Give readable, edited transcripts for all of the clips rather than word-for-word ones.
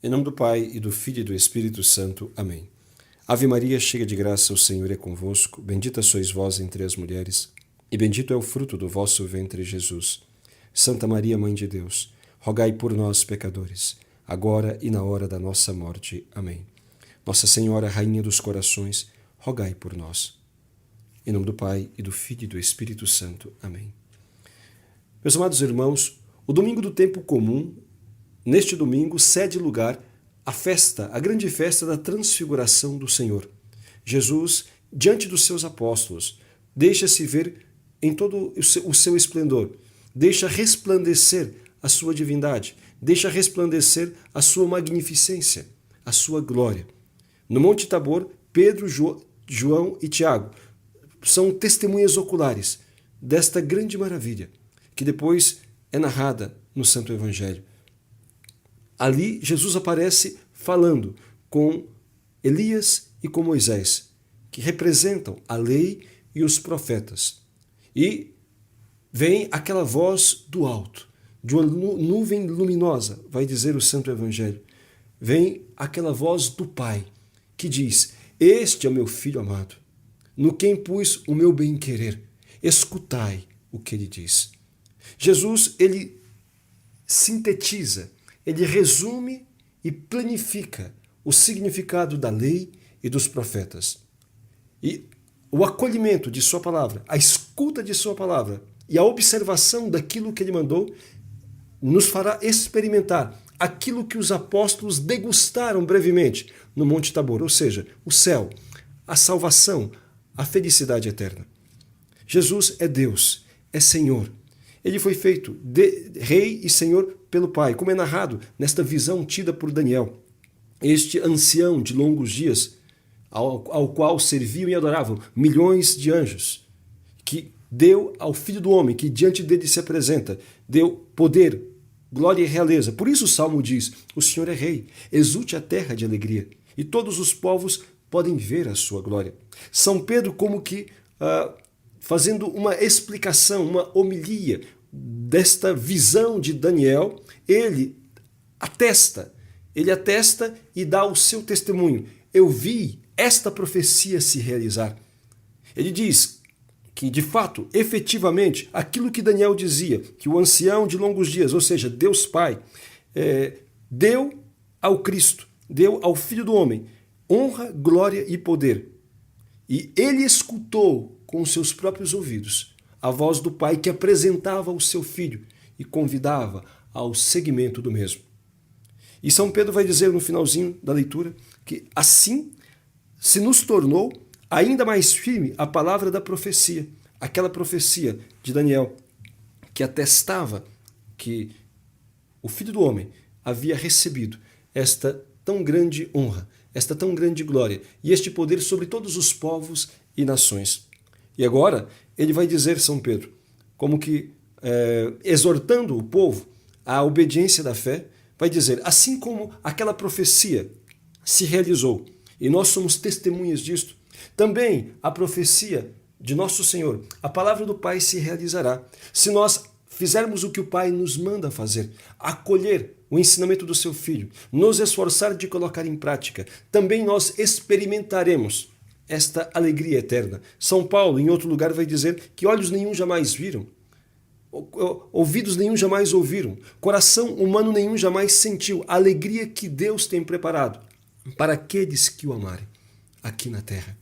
Em nome do Pai, e do Filho e do Espírito Santo. Amém. Ave Maria, cheia de graça, o Senhor é convosco. Bendita sois vós entre as mulheres, e bendito é o fruto do vosso ventre, Jesus. Santa Maria, Mãe de Deus, rogai por nós, pecadores, agora e na hora da nossa morte. Amém. Nossa Senhora, Rainha dos Corações, rogai por nós. Em nome do Pai, e do Filho e do Espírito Santo. Amém. Meus amados irmãos, o domingo do tempo comum, neste domingo, cede lugar à festa, a grande festa da transfiguração do Senhor. Jesus, diante dos seus apóstolos, deixa-se ver em todo o seu esplendor, deixa resplandecer a sua divindade, deixa resplandecer a sua magnificência, a sua glória. No Monte Tabor, Pedro, João e Tiago são testemunhas oculares desta grande maravilha, que depois é narrada no Santo Evangelho. Ali, Jesus aparece falando com Elias e com Moisés, que representam a lei e os profetas. E vem aquela voz do alto, de uma nuvem luminosa, vai dizer o Santo Evangelho. Vem aquela voz do Pai, que diz: Este é o meu Filho amado, no quem pus o meu bem-querer. Escutai o que ele diz. Jesus, ele sintetiza, ele resume e planifica o significado da lei e dos profetas. E o acolhimento de sua palavra, a escuta de sua palavra e a observação daquilo que ele mandou nos fará experimentar aquilo que os apóstolos degustaram brevemente no Monte Tabor, ou seja, o céu, a salvação, a felicidade eterna. Jesus é Deus, é Senhor. Ele foi feito Rei e Senhor pelo Pai, como é narrado nesta visão tida por Daniel. Este ancião de longos dias, ao qual serviam e adoravam milhões de anjos, que deu ao Filho do Homem, que diante dele se apresenta, deu poder, glória e realeza. Por isso o Salmo diz: o Senhor é Rei, exulte a terra de alegria, e todos os povos podem ver a sua glória. São Pedro, como que fazendo uma explicação, uma homilia desta visão de Daniel, ele atesta e dá o seu testemunho. Eu vi esta profecia se realizar. Ele diz que, de fato, efetivamente, aquilo que Daniel dizia, que o ancião de longos dias, ou seja, Deus Pai, deu ao Cristo, deu ao Filho do Homem, honra, glória e poder. E ele escutou com seus próprios ouvidos a voz do Pai que apresentava o seu Filho e convidava ao seguimento do mesmo. E São Pedro vai dizer no finalzinho da leitura que assim se nos tornou ainda mais firme a palavra da profecia, aquela profecia de Daniel que atestava que o Filho do Homem havia recebido esta tão grande honra, esta tão grande glória e este poder sobre todos os povos e nações. E agora ele vai dizer, São Pedro, como que exortando o povo à obediência da fé, vai dizer: assim como aquela profecia se realizou, e nós somos testemunhas disto, também a profecia de nosso Senhor, a palavra do Pai se realizará, se nós fizermos o que o Pai nos manda fazer, acolher o ensinamento do seu Filho, nos esforçar de colocar em prática, também nós experimentaremos esta alegria eterna. São Paulo, em outro lugar, vai dizer que olhos nenhum jamais viram, ouvidos nenhum jamais ouviram, coração humano nenhum jamais sentiu a alegria que Deus tem preparado para aqueles que o amarem aqui na terra.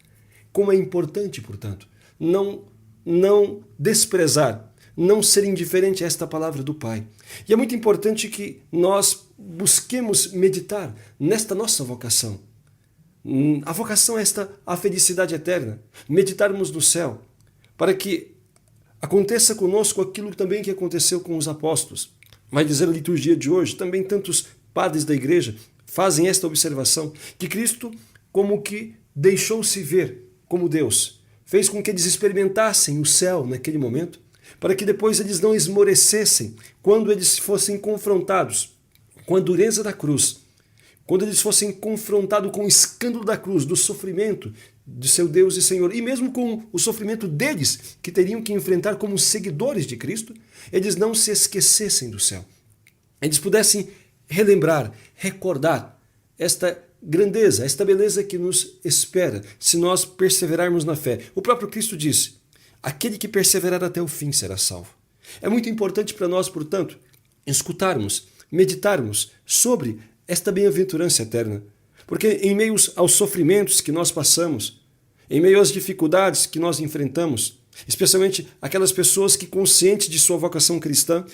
Como é importante, portanto, não desprezar, não ser indiferente a esta palavra do Pai. E é muito importante que nós busquemos meditar nesta nossa vocação. A vocação é a felicidade eterna, meditarmos no céu, para que aconteça conosco aquilo também que aconteceu com os apóstolos. Vai dizer a liturgia de hoje, também tantos padres da igreja fazem esta observação, que Cristo como que deixou-se ver como Deus, fez com que eles experimentassem o céu naquele momento, para que depois eles não esmorecessem quando eles fossem confrontados com a dureza da cruz, quando eles fossem confrontados com o escândalo da cruz, do sofrimento de seu Deus e Senhor, e mesmo com o sofrimento deles, que teriam que enfrentar como seguidores de Cristo, eles não se esquecessem do céu. Eles pudessem relembrar, recordar esta grandeza, esta beleza que nos espera se nós perseverarmos na fé. O próprio Cristo disse: aquele que perseverar até o fim será salvo. É muito importante para nós, portanto, escutarmos, meditarmos sobre esta bem-aventurança eterna. Porque em meio aos sofrimentos que nós passamos, em meio às dificuldades que nós enfrentamos, especialmente aquelas pessoas que, conscientes de sua vocação cristã,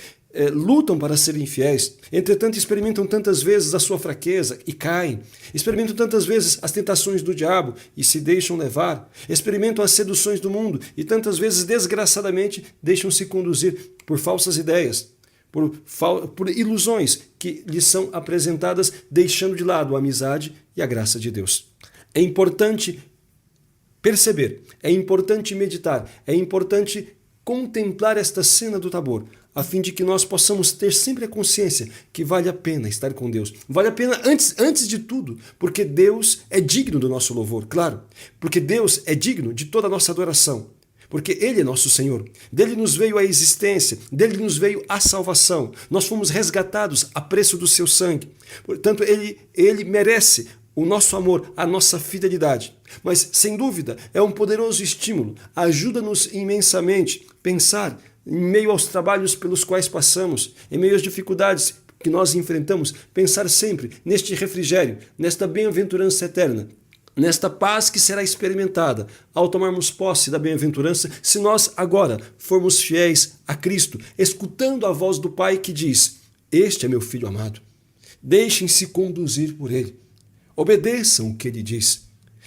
lutam para serem fiéis, entretanto experimentam tantas vezes a sua fraqueza e caem, experimentam tantas vezes as tentações do diabo e se deixam levar, experimentam as seduções do mundo e tantas vezes, desgraçadamente, deixam-se conduzir por falsas ideias, por ilusões que lhes são apresentadas, deixando de lado a amizade e a graça de Deus. É importante perceber, é importante meditar, é importante contemplar esta cena do Tabor, a fim de que nós possamos ter sempre a consciência que vale a pena estar com Deus. Vale a pena antes de tudo, porque Deus é digno do nosso louvor, claro, porque Deus é digno de toda a nossa adoração, porque Ele é nosso Senhor, dele nos veio a existência, dele nos veio a salvação, nós fomos resgatados a preço do seu sangue, portanto Ele merece o nosso amor, a nossa fidelidade. Mas, sem dúvida, é um poderoso estímulo, ajuda-nos imensamente a pensar em meio aos trabalhos pelos quais passamos, em meio às dificuldades que nós enfrentamos, pensar sempre neste refrigério, nesta bem-aventurança eterna, nesta paz que será experimentada ao tomarmos posse da bem-aventurança, se nós agora formos fiéis a Cristo, escutando a voz do Pai que diz: este é meu Filho amado, deixem-se conduzir por Ele, obedeçam o que Ele diz.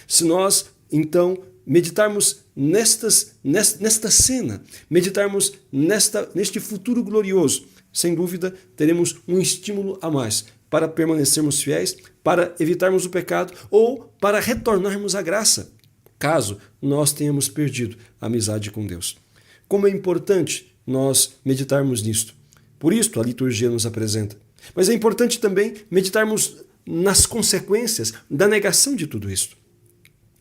Se nós, então, meditarmos nesta cena, meditarmos neste futuro glorioso, sem dúvida teremos um estímulo a mais para permanecermos fiéis, para evitarmos o pecado ou para retornarmos à graça, caso nós tenhamos perdido a amizade com Deus. Como é importante nós meditarmos nisto. Por isto a liturgia nos apresenta. Mas é importante também meditarmos nas consequências da negação de tudo isto.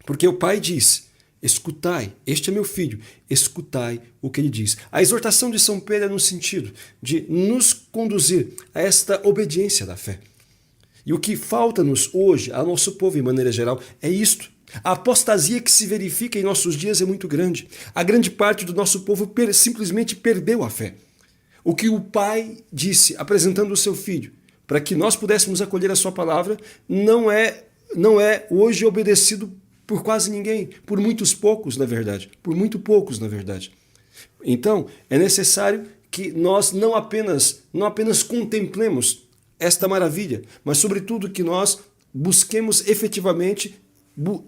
Porque o Pai diz: escutai, este é meu filho, escutai o que ele diz. A exortação de São Pedro é no sentido de nos conduzir a esta obediência da fé. E o que falta-nos hoje, ao nosso povo em maneira geral, é isto. A apostasia que se verifica em nossos dias é muito grande. A grande parte do nosso povo simplesmente perdeu a fé. O que o Pai disse, apresentando o seu filho, para que nós pudéssemos acolher a sua palavra, não é hoje obedecido por quase ninguém, por muitos poucos, na verdade, por muito poucos, na verdade. Então, é necessário que nós não apenas contemplemos esta maravilha, mas sobretudo que nós busquemos efetivamente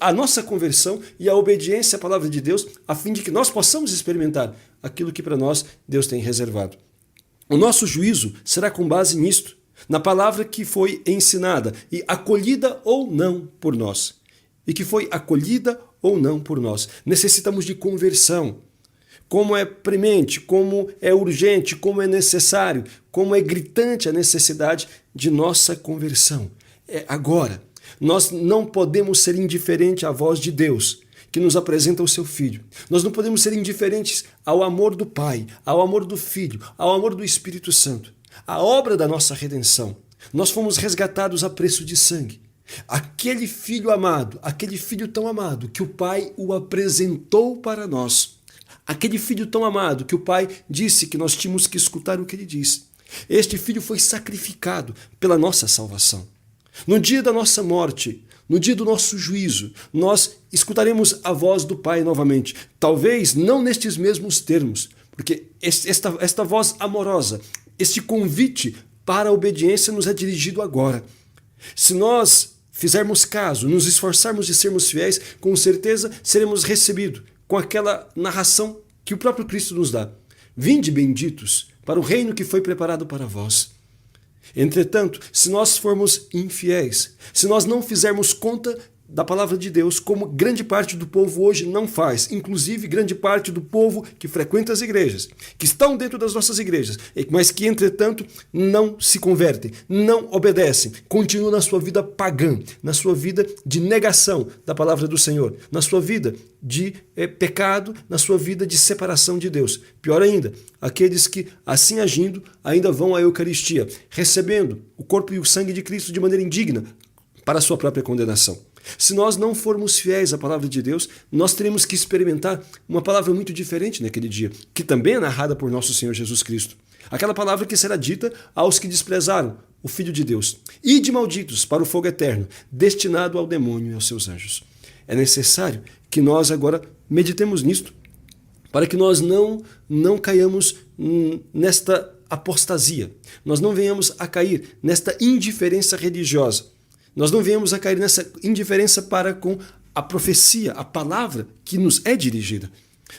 a nossa conversão e a obediência à palavra de Deus, a fim de que nós possamos experimentar aquilo que para nós Deus tem reservado. O nosso juízo será com base nisto, na palavra que foi ensinada e acolhida ou não por nós. E que foi acolhida ou não por nós. Necessitamos de conversão. Como é premente, como é urgente, como é necessário, como é gritante a necessidade de nossa conversão. É agora. Nós não podemos ser indiferentes à voz de Deus, que nos apresenta o seu Filho. Nós não podemos ser indiferentes ao amor do Pai, ao amor do Filho, ao amor do Espírito Santo. A obra da nossa redenção. Nós fomos resgatados a preço de sangue. Aquele Filho amado, aquele Filho tão amado que o Pai o apresentou para nós. Aquele Filho tão amado que o Pai disse que nós tínhamos que escutar o que Ele diz. Este Filho foi sacrificado pela nossa salvação. No dia da nossa morte, no dia do nosso juízo, nós escutaremos a voz do Pai novamente. Talvez não nestes mesmos termos, porque esta voz amorosa, este convite para a obediência nos é dirigido agora. Se nós fizermos caso, nos esforçarmos de sermos fiéis, com certeza seremos recebidos com aquela narração que o próprio Cristo nos dá. Vinde benditos para o reino que foi preparado para vós. Entretanto, se nós formos infiéis, se nós não fizermos conta da palavra de Deus, como grande parte do povo hoje não faz, inclusive grande parte do povo que frequenta as igrejas, que estão dentro das nossas igrejas, mas que, entretanto, não se convertem, não obedecem, continuam na sua vida pagã, na sua vida de negação da palavra do Senhor, na sua vida de pecado, na sua vida de separação de Deus. Pior ainda, aqueles que, assim agindo, ainda vão à Eucaristia, recebendo o corpo e o sangue de Cristo de maneira indigna, para a sua própria condenação. Se nós não formos fiéis à palavra de Deus, nós teremos que experimentar uma palavra muito diferente naquele dia, que também é narrada por nosso Senhor Jesus Cristo. Aquela palavra que será dita aos que desprezaram o Filho de Deus. Ide malditos para o fogo eterno, destinado ao demônio e aos seus anjos. É necessário que nós agora meditemos nisto, para que nós não caiamos nesta apostasia, nós não venhamos a cair nesta indiferença religiosa. Nós não venhamos a cair nessa indiferença para com a profecia, a palavra que nos é dirigida.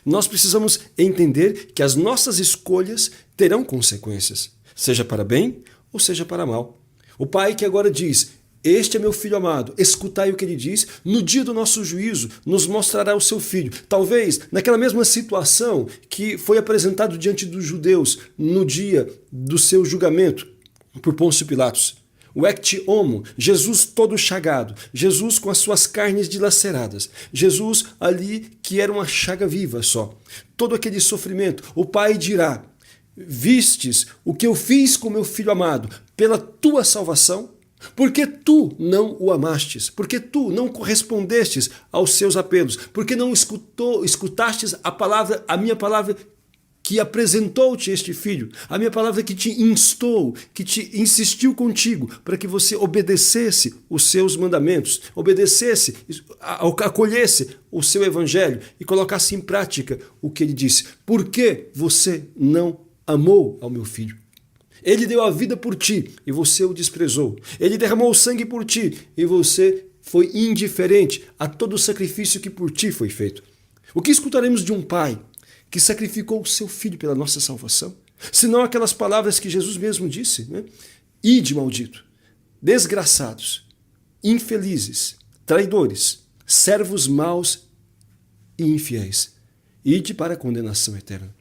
Nós precisamos entender que as nossas escolhas terão consequências, seja para bem ou seja para mal. O pai que agora diz: este é meu filho amado, escutai o que ele diz, no dia do nosso juízo nos mostrará o seu filho. Talvez naquela mesma situação que foi apresentado diante dos judeus no dia do seu julgamento por Pôncio Pilatos. O ecce homo, Jesus todo chagado, Jesus com as suas carnes dilaceradas, Jesus ali que era uma chaga viva só. Todo aquele sofrimento, o pai dirá: vistes o que eu fiz com meu filho amado pela tua salvação? Porque tu não o amastes, porque tu não correspondestes aos seus apelos, porque não escutastes a minha palavra que apresentou-te este filho, a minha palavra que te instou, que te insistiu contigo, para que você obedecesse os seus mandamentos, acolhesse o seu evangelho e colocasse em prática o que ele disse. Por que você não amou ao meu filho? Ele deu a vida por ti e você o desprezou. Ele derramou o sangue por ti e você foi indiferente a todo o sacrifício que por ti foi feito. O que escutaremos de um pai que sacrificou o seu filho pela nossa salvação? Senão aquelas palavras que Jesus mesmo disse, né? Ide maldito, desgraçados, infelizes, traidores, servos maus e infiéis. Ide para a condenação eterna.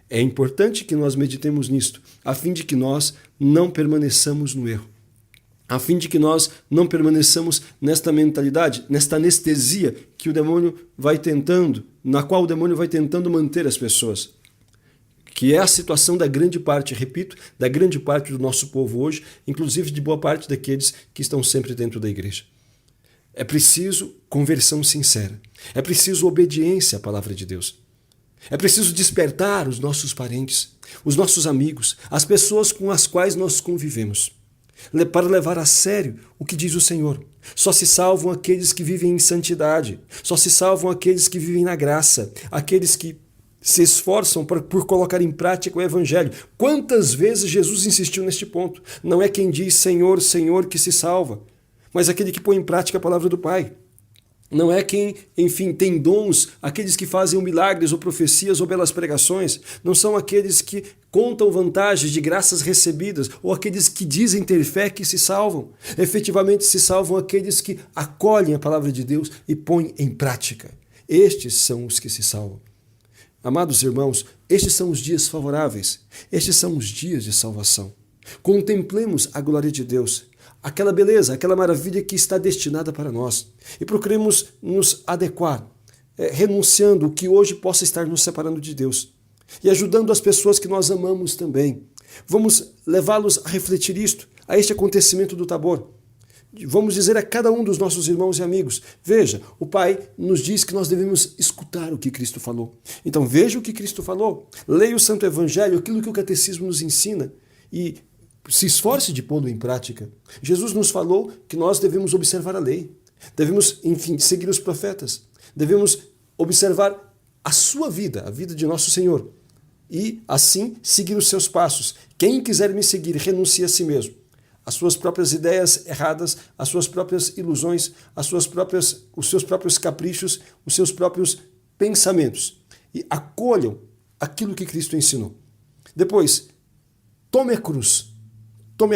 É importante que nós meditemos nisto, a fim de que nós não permaneçamos no erro, a fim de que nós não permaneçamos nesta mentalidade, nesta anestesia que o demônio vai tentando, na qual o demônio vai tentando manter as pessoas. Que é a situação da grande parte, repito, da grande parte do nosso povo hoje, inclusive de boa parte daqueles que estão sempre dentro da igreja. É preciso conversão sincera, é preciso obediência à palavra de Deus. É preciso despertar os nossos parentes, os nossos amigos, as pessoas com as quais nós convivemos, para levar a sério o que diz o Senhor. Só se salvam aqueles que vivem em santidade, só se salvam aqueles que vivem na graça, aqueles que se esforçam por colocar em prática o Evangelho. Quantas vezes Jesus insistiu neste ponto? Não é quem diz Senhor, Senhor que se salva, mas aquele que põe em prática a palavra do Pai. Não é quem, enfim, tem dons, aqueles que fazem milagres ou profecias ou belas pregações. Não são aqueles que contam vantagens de graças recebidas ou aqueles que dizem ter fé que se salvam. Efetivamente se salvam aqueles que acolhem a palavra de Deus e põem em prática. Estes são os que se salvam. Amados irmãos, estes são os dias favoráveis. Estes são os dias de salvação. Contemplemos a glória de Deus, aquela beleza, aquela maravilha que está destinada para nós. E procuremos nos adequar, renunciando o que hoje possa estar nos separando de Deus. E ajudando as pessoas que nós amamos também. Vamos levá-los a refletir isto, a este acontecimento do Tabor. Vamos dizer a cada um dos nossos irmãos e amigos: veja, o Pai nos diz que nós devemos escutar o que Cristo falou. Então veja o que Cristo falou, leia o Santo Evangelho, aquilo que o Catecismo nos ensina e se esforce de pô-lo em prática. Jesus nos falou que nós devemos observar a lei, devemos, enfim, seguir os profetas, devemos observar a sua vida, a vida de nosso Senhor, e assim seguir os seus passos. Quem quiser me seguir, renuncie a si mesmo, as suas próprias ideias erradas, as suas próprias ilusões, os seus próprios caprichos, os seus próprios pensamentos, e acolham aquilo que Cristo ensinou. Depois, tome a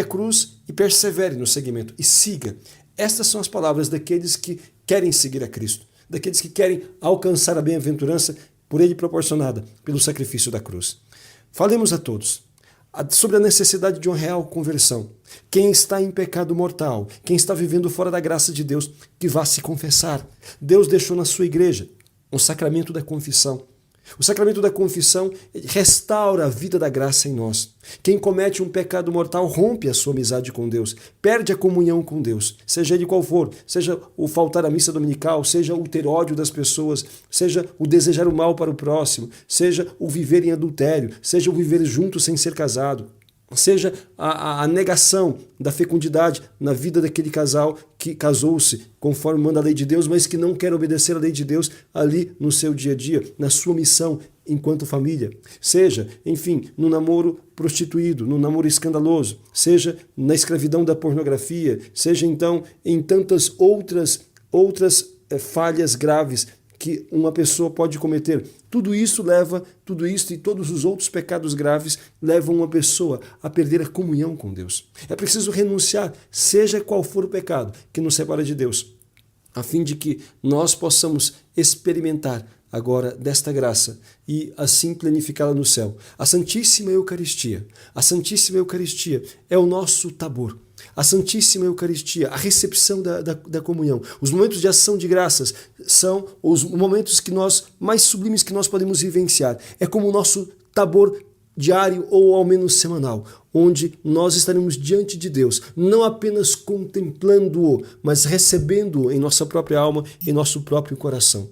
cruz e persevere no seguimento e siga Estas são as palavras daqueles que querem seguir a Cristo, daqueles que querem alcançar a bem-aventurança por Ele proporcionada pelo sacrifício da cruz. Falemos a todos sobre a necessidade de uma real conversão. Quem está em pecado mortal, quem está vivendo fora da graça de Deus, que vá se confessar. Deus deixou na sua igreja o sacramento da confissão. O sacramento da confissão restaura a vida da graça em nós. Quem comete um pecado mortal rompe a sua amizade com Deus, perde a comunhão com Deus, seja ele qual for, seja o faltar à missa dominical, seja o ter ódio das pessoas, seja o desejar o mal para o próximo, seja o viver em adultério, seja o viver junto sem ser casado, seja a negação da fecundidade na vida daquele casal que casou-se conforme manda a lei de Deus, mas que não quer obedecer a lei de Deus ali no seu dia a dia, na sua missão enquanto família. Seja, enfim, no namoro prostituído, no namoro escandaloso, seja na escravidão da pornografia, seja então em tantas outras falhas graves que uma pessoa pode cometer. Tudo isso e todos os outros pecados graves levam uma pessoa a perder a comunhão com Deus. É preciso renunciar, seja qual for o pecado que nos separa de Deus, a fim de que nós possamos experimentar agora desta graça e assim planificá-la no céu. A Santíssima Eucaristia é o nosso tabor. A Santíssima Eucaristia, a recepção da comunhão, os momentos de ação de graças são os momentos mais sublimes que nós podemos vivenciar. É como o nosso tabor diário ou ao menos semanal, onde nós estaremos diante de Deus, não apenas contemplando-o, mas recebendo-o em nossa própria alma, em nosso próprio coração.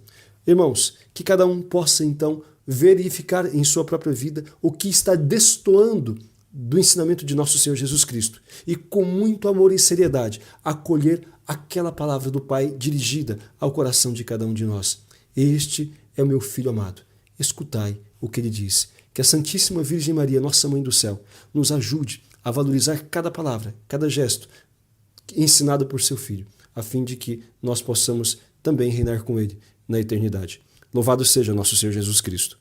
Irmãos, que cada um possa então verificar em sua própria vida o que está destoando do ensinamento de nosso Senhor Jesus Cristo e com muito amor e seriedade acolher aquela palavra do Pai dirigida ao coração de cada um de nós. Este é o meu Filho amado. Escutai o que ele diz. Que a Santíssima Virgem Maria, nossa Mãe do Céu, nos ajude a valorizar cada palavra, cada gesto ensinado por seu Filho, a fim de que nós possamos também reinar com ele na eternidade. Louvado seja nosso Senhor Jesus Cristo.